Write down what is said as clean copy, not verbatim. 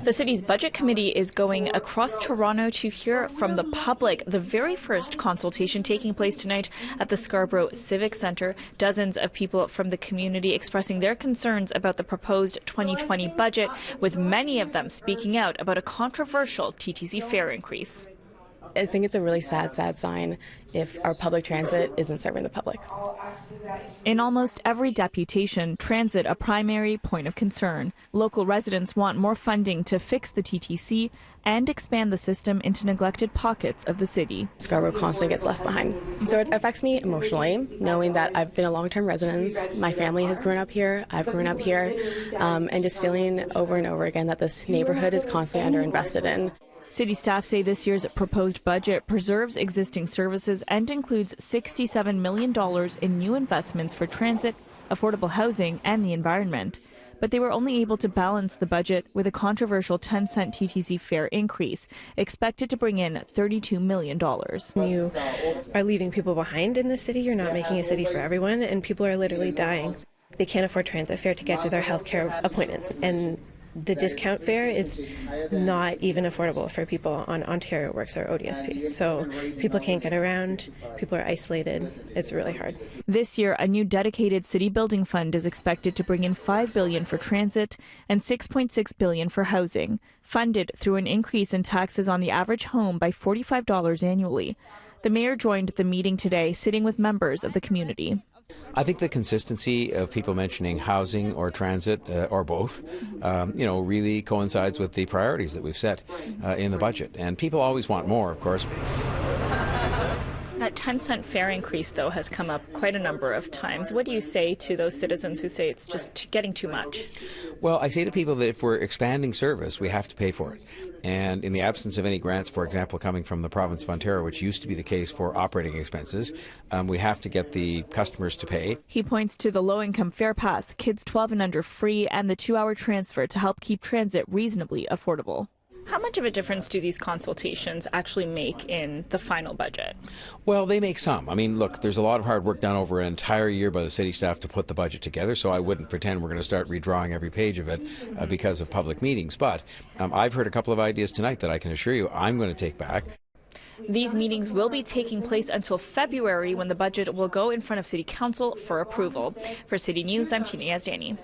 The city's budget committee is going across Toronto to hear from the public. The very first consultation taking place tonight at the Scarborough Civic Centre. Dozens of people from the community expressing their concerns about the proposed 2020 budget, with many of them speaking out about a controversial TTC fare increase. I think it's a really sad sign if our public transit isn't serving the public. In almost every deputation, transit a primary point of concern. Local residents want more funding to fix the TTC and expand the system into neglected pockets of the city. Scarborough constantly gets left behind. So it affects me emotionally, knowing that I've been a long-term resident, my family has grown up here, I've grown up here, and just feeling over and over again that this neighborhood is constantly underinvested in. City staff say this year's proposed budget preserves existing services and includes $67 million in new investments for transit, affordable housing, and the environment. But they were only able to balance the budget with a controversial 10-cent TTC fare increase, expected to bring in $32 million. You are leaving people behind in the city. You're not making a city for everyone, and people are literally dying. They can't afford transit fare to get to their healthcare appointments, and the discount fare is not even affordable for people on Ontario Works or ODSP. So people can't get around, people are isolated, it's really hard. This year, a new dedicated city building fund is expected to bring in $5 billion for transit and $6.6 billion for housing, funded through an increase in taxes on the average home by $45 annually. The mayor joined the meeting today, sitting with members of the community. I think the consistency of people mentioning housing or transit or both, really coincides with the priorities that we've set in the budget. And people always want more, of course. That 10-cent fare increase, though, has come up quite a number of times. What do you say to those citizens who say it's just getting too much? Well, I say to people that if we're expanding service, we have to pay for it. And in the absence of any grants, for example, coming from the province of Ontario, which used to be the case for operating expenses, we have to get the customers to pay. He points to the low-income fare pass, kids 12 and under free, and the 2-hour transfer to help keep transit reasonably affordable. How much of a difference do these consultations actually make in the final budget? Well, they make some. I mean, look, there's a lot of hard work done over an entire year by the city staff to put the budget together, so I wouldn't pretend we're going to start redrawing every page of it because of public meetings. But I've heard a couple of ideas tonight that I can assure you I'm going to take back. These meetings will be taking place until February, when the budget will go in front of City Council for approval. For City News, I'm Tina Yazdani.